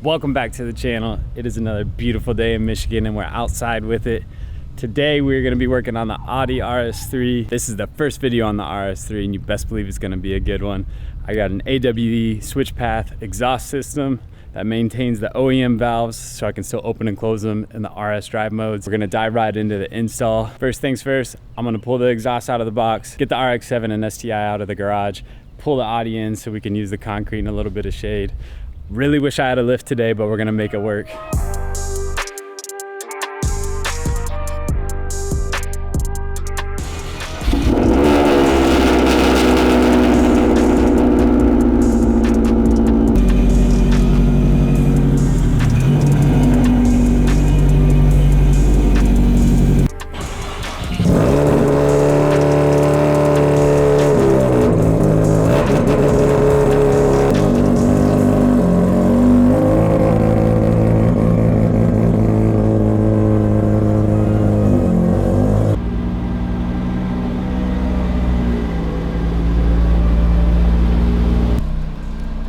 Welcome back to the channel. It is another beautiful day in Michigan and we're outside with it. Today we're going to be working on the Audi RS3. This is the first video on the RS3 and you best believe it's going to be a good one. I got an Ayooooooo switchpath exhaust system that maintains the OEM valves so I can still open and close them in the RS drive modes. We're going to dive right into the install. First things first, I'm going to pull the exhaust out of the box, get the RX-7 and STI out of the garage, pull the Audi in so we can use the concrete and a little bit of shade. Really wish I had a lift today, but we're gonna make it work.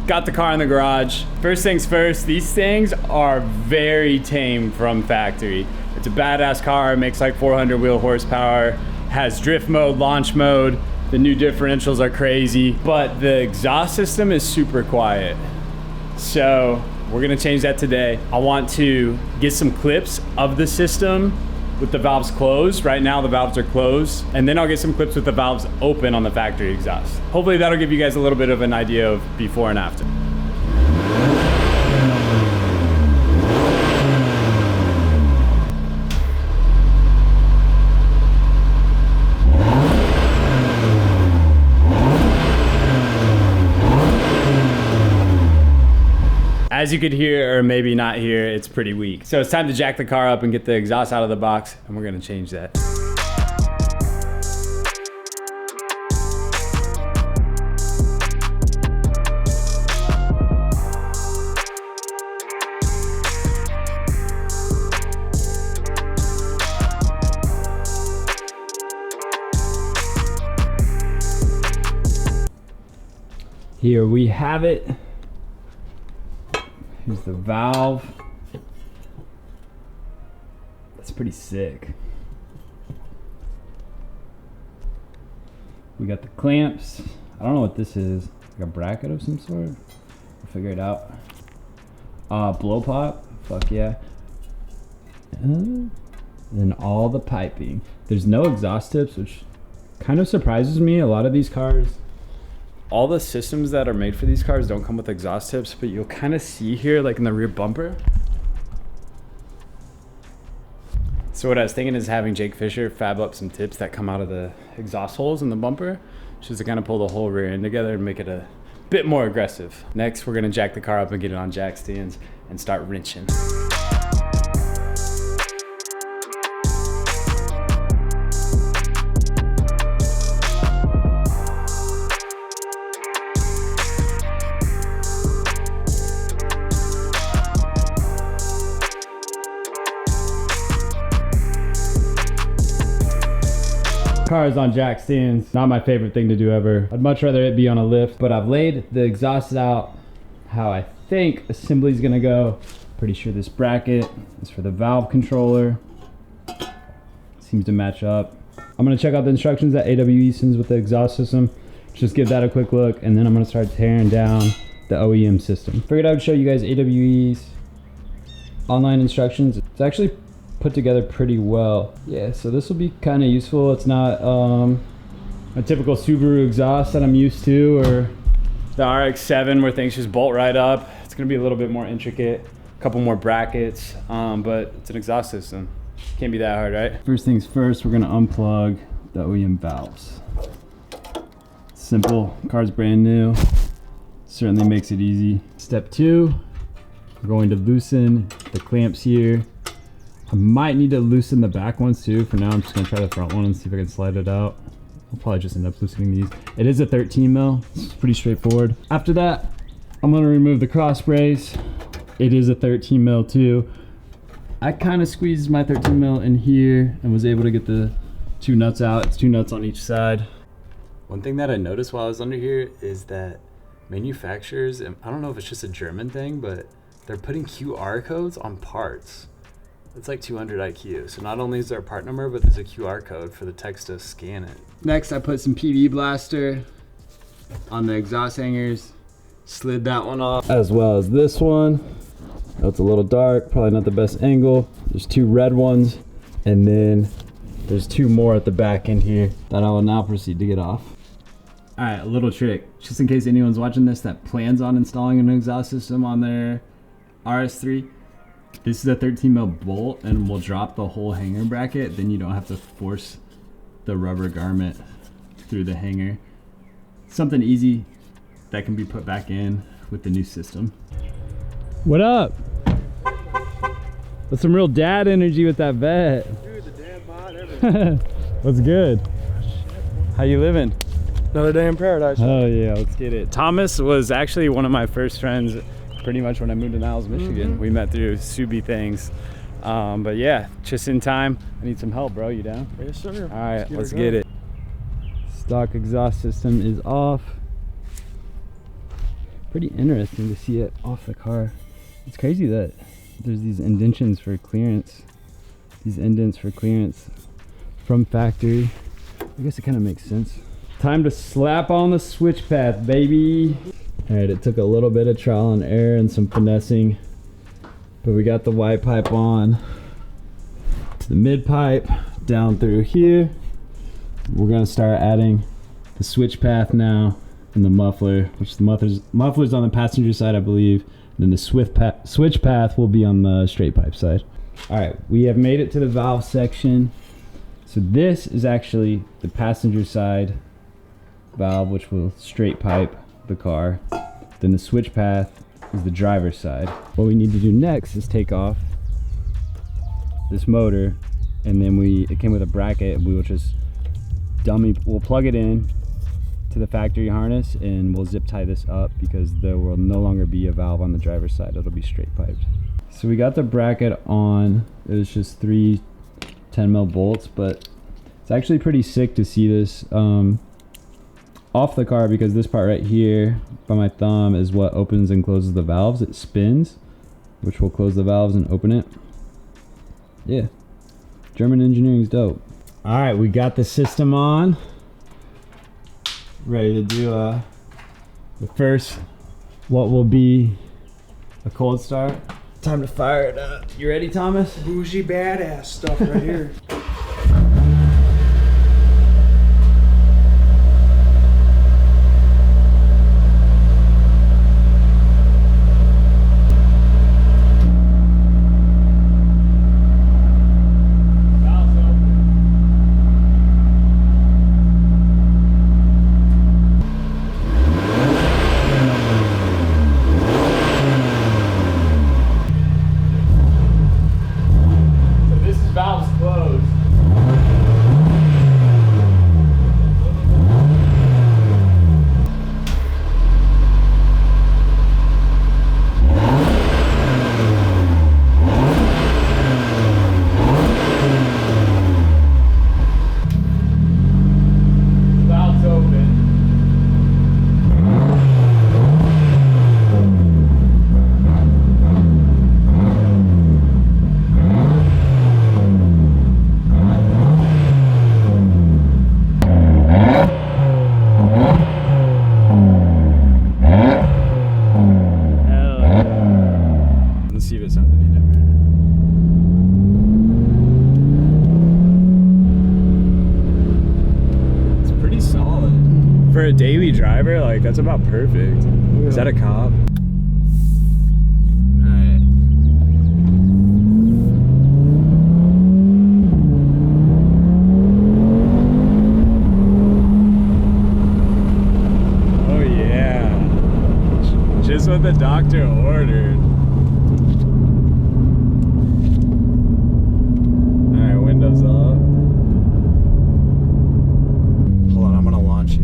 Got the car in the garage. First things first, these things are very tame from factory. It's a badass car, it makes like 400 wheel horsepower, has drift mode, launch mode. The new differentials are crazy, but the exhaust system is super quiet. So we're gonna change that today. I want to get some clips of the system with the valves closed. Right now the valves are closed, and then I'll get some clips with the valves open on the factory exhaust. Hopefully that'll give you guys a little bit of an idea of before and after. As you could hear, or maybe not hear, it's pretty weak. So it's time to jack the car up and get the exhaust out of the box, and we're gonna change that. Here we have it. Here's the valve. That's pretty sick. We got the clamps. I don't know what this is. Like a bracket of some sort. We'll figure it out. Blow pop. Fuck yeah. And then all the piping. There's no exhaust tips, which kind of surprises me. A lot of these cars, all the systems that are made for these cars don't come with exhaust tips, but you'll kind of see here, like in the rear bumper. So what I was thinking is having Jake Fisher fab up some tips that come out of the exhaust holes in the bumper, just to kind of pull the whole rear end together and make it a bit more aggressive. Next, we're gonna jack the car up and get it on jack stands and start wrenching. Car is on jack stands. Not my favorite thing to do ever. I'd much rather it be on a lift, but I've laid the exhaust out how I think assembly is gonna go. Pretty sure this bracket is for the valve controller. Seems to match up. I'm gonna check out the instructions that Ayooooooo sends with the exhaust system. Just give that a quick look, and then I'm gonna start tearing down the OEM system. Figured I would show you guys Ayooooo's online instructions. It's actually put together pretty well. Yeah, so this will be kind of useful. It's not a typical Subaru exhaust that I'm used to, or the RX-7 where things just bolt right up. It's gonna be a little bit more intricate, a couple more brackets, but it's an exhaust system. Can't be that hard, right? First things first, we're gonna unplug the OEM valves. Simple, car's brand new. Certainly makes it easy. Step 2, we're going to loosen the clamps here. I might need to loosen the back ones too. For now, I'm just gonna try the front one and see if I can slide it out. I'll probably just end up loosening these. It is a 13 mil, it's pretty straightforward. After that, I'm gonna remove the cross brace. It is a 13 mil too. I kind of squeezed my 13 mil in here and was able to get the two nuts out. It's two nuts on each side. One thing that I noticed while I was under here is that manufacturers, and I don't know if it's just a German thing, but they're putting QR codes on parts. It's like 200 IQ. So not only is there a part number, but there's a QR code for the techs to scan it. Next, I put some PV blaster on the exhaust hangers. Slid that one off. As well as this one. That's a little dark, probably not the best angle. There's 2 red ones, and then there's 2 more at the back end here that I will now proceed to get off. All right, a little trick, just in case anyone's watching this that plans on installing an exhaust system on their RS3. This is a 13 mil bolt, and we'll drop the whole hanger bracket. Then you don't have to force the rubber garment through the hanger. Something easy that can be put back in with the new system. What up? That's some real dad energy with that vet. Dude, the dad bod, everything. What's good? How you living? Another day in paradise. Oh yeah, let's get it. Thomas was actually one of my first friends pretty much when I moved to Niles, Michigan. We met through Subi things. But yeah, just in time. I need some help, bro. You down? Yes, sir. All right, let's get it. Stock exhaust system is off. Pretty interesting to see it off the car. It's crazy that there's these indentions for clearance. These indents for clearance from factory. I guess it kind of makes sense. Time to slap on the switch path, baby. All right, it took a little bit of trial and error and some finessing, but we got the white pipe on to the mid pipe down through here. We're gonna start adding the switch path now and the muffler, which the muffler's on the passenger side, I believe. Then the switch path will be on the straight pipe side. All right, we have made it to the valve section. So this is actually the passenger side valve, which will straight pipe the car. Then the switch path is the driver's side. What we need to do next is take off this motor, and then it came with a bracket, and we will just we'll plug it in to the factory harness, and we'll zip tie this up because there will no longer be a valve on the driver's side. It'll be straight piped. So we got the bracket on. It was just 3 10 mil bolts, but it's actually pretty sick to see this off the car, because this part right here by my thumb is what opens and closes the valves. It spins, which will close the valves and open it. Yeah, German engineering is dope. All right, we got the system on. Ready to do the first, what will be a cold start. Time to fire it up. You ready, Thomas? Bougie badass stuff right here. For a daily driver, like, that's about perfect. Yeah. Is that a cop? Alright. Oh yeah. Just what the doctor ordered. Alright, windows up. Hold on, I'm gonna launch it.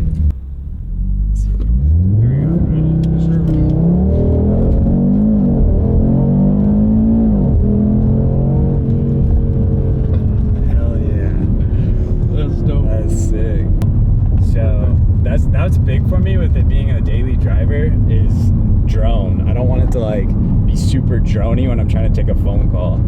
That's big for me with it being a daily driver, is drone. I don't want it to like drowning when I'm trying to take a phone call.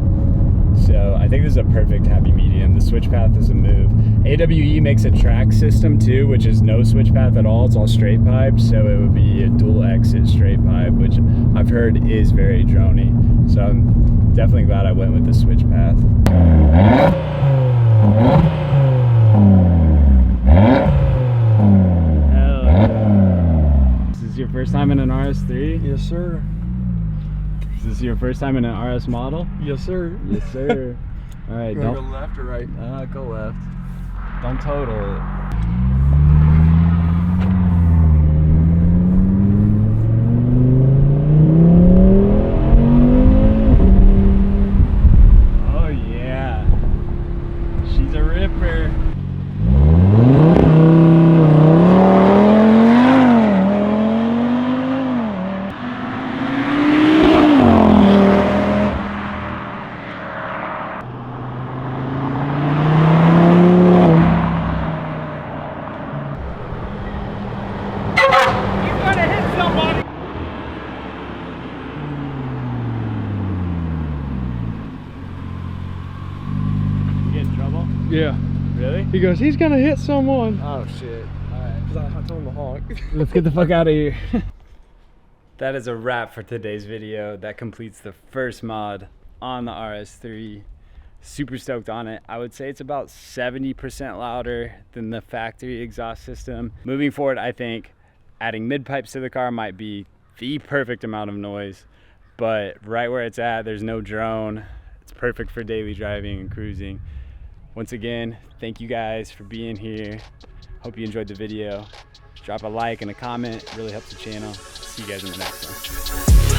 So I think this is a perfect happy medium. The switch path is a move. AWE makes a track system too, which is no switch path at all. It's all straight pipe, so it would be a dual exit straight pipe, which I've heard is very drony. So I'm definitely glad I went with the switch path. Hell yeah. This is your first time in an RS3? Yes, sir. Is this your first time in an RS model? Yes, sir. Yes, sir. All right, You don't wanna go left or right? go left. Don't total it. Oh yeah, she's a ripper. Yeah. Really? He goes, he's gonna hit someone. Oh shit. Alright. I told him to honk. Let's get the fuck out of here. That is a wrap for today's video. That completes the first mod on the RS3. Super stoked on it. I would say it's about 70% louder than the factory exhaust system. Moving forward, I think adding mid pipes to the car might be the perfect amount of noise. But right where it's at, there's no drone. It's perfect for daily driving and cruising. Once again, thank you guys for being here. Hope you enjoyed the video. Drop a like and a comment, it really helps the channel. See you guys in the next one.